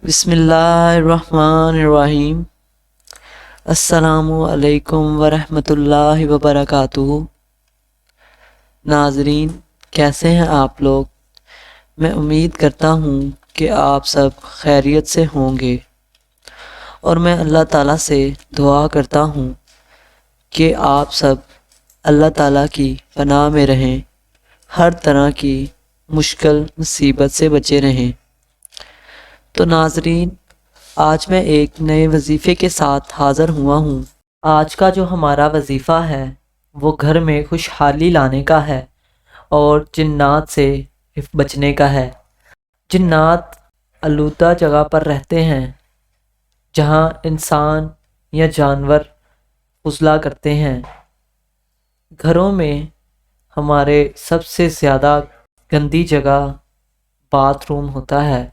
بسم اللہ الرحمن الرحیم۔ السلام علیکم ورحمۃ اللہ وبرکاتہ۔ ناظرین، کیسے ہیں آپ لوگ؟ میں امید کرتا ہوں کہ آپ سب خیریت سے ہوں گے، اور میں اللہ تعالیٰ سے دعا کرتا ہوں کہ آپ سب اللہ تعالیٰ کی پناہ میں رہیں، ہر طرح کی مشکل مصیبت سے بچے رہیں۔ تو ناظرین، آج میں ایک نئے وظیفے کے ساتھ حاضر ہوا ہوں۔ آج کا جو ہمارا وظیفہ ہے وہ گھر میں خوشحالی لانے کا ہے اور جنات سے بچنے کا ہے۔ جنات آلودہ جگہ پر رہتے ہیں جہاں انسان یا جانور فضلہ کرتے ہیں۔ گھروں میں ہمارے سب سے زیادہ گندی جگہ باتھ روم ہوتا ہے،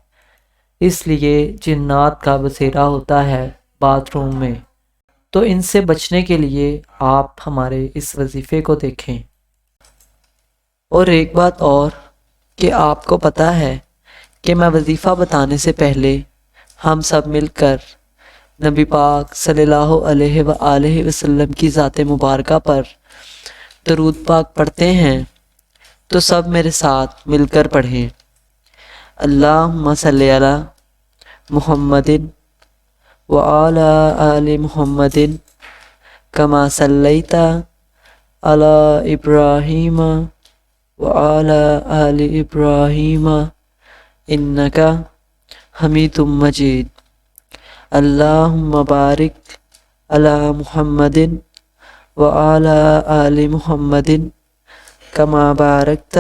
اس لیے جنات کا بسیرا ہوتا ہے باتھ روم میں۔ تو ان سے بچنے کے لیے آپ ہمارے اس وظیفے کو دیکھیں۔ اور ایک بات اور کہ آپ کو پتہ ہے کہ میں وظیفہ بتانے سے پہلے ہم سب مل کر نبی پاک صلی اللہ علیہ وآلہ وسلم کی ذات مبارکہ پر درود پاک پڑھتے ہیں، تو سب میرے ساتھ مل کر پڑھیں۔ اللہم صلی علی محمد وعلی آل محمد کما صلیت علی ابراہیم وعلی آل ابراہیم انک حمید مجید۔ اللہم بارک علی محمد وعلی آل محمد کما بارکت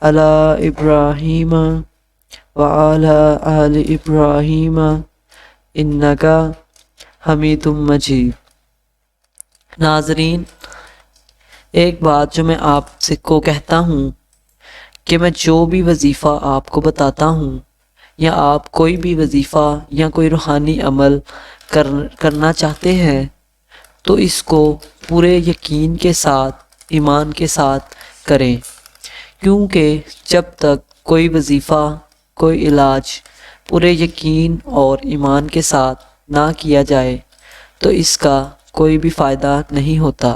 علی ابراہیم وعلی آل ابراہیم انک حمید مجید۔ ناظرین، ایک بات جو میں آپ سے کو کہتا ہوں کہ میں جو بھی وظیفہ آپ کو بتاتا ہوں، یا آپ کوئی بھی وظیفہ یا کوئی روحانی عمل کرنا چاہتے ہیں، تو اس کو پورے یقین کے ساتھ، ایمان کے ساتھ کریں، کیونکہ جب تک کوئی وظیفہ، کوئی علاج پورے یقین اور ایمان کے ساتھ نہ کیا جائے تو اس کا کوئی بھی فائدہ نہیں ہوتا۔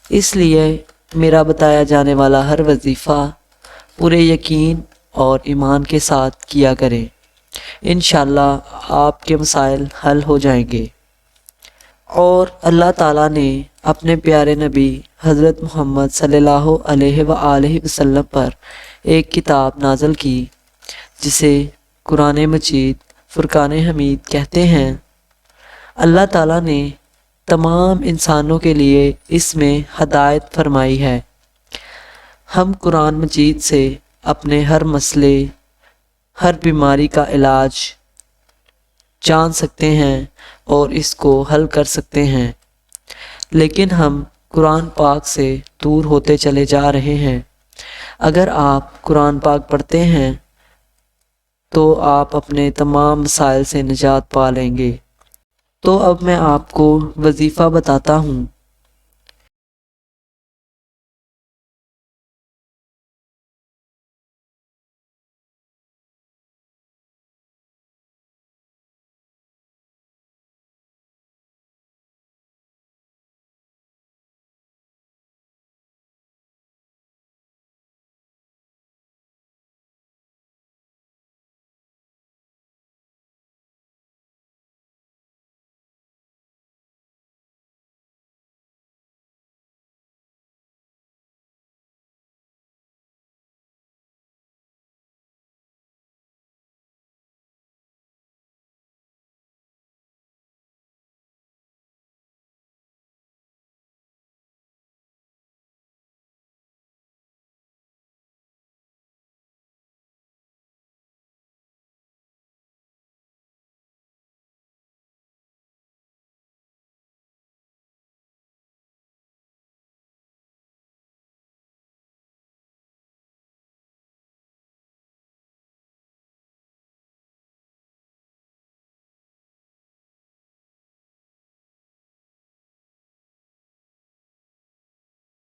اس لیے میرا بتایا جانے والا ہر وظیفہ پورے یقین اور ایمان کے ساتھ کیا کریں، انشاءاللہ آپ کے مسائل حل ہو جائیں گے۔ اور اللہ تعالیٰ نے اپنے پیارے نبی حضرت محمد صلی اللہ علیہ وآلہ وسلم پر ایک کتاب نازل کی جسے قرآن مجید فرقان حمید کہتے ہیں۔ اللہ تعالیٰ نے تمام انسانوں کے لیے اس میں ہدایت فرمائی ہے۔ ہم قرآن مجید سے اپنے ہر مسئلے، ہر بیماری کا علاج جان سکتے ہیں اور اس کو حل کر سکتے ہیں، لیکن ہم قرآن پاک سے دور ہوتے چلے جا رہے ہیں۔ اگر آپ قرآن پاک پڑھتے ہیں تو آپ اپنے تمام مسائل سے نجات پا لیں گے۔ تو اب میں آپ کو وظیفہ بتاتا ہوں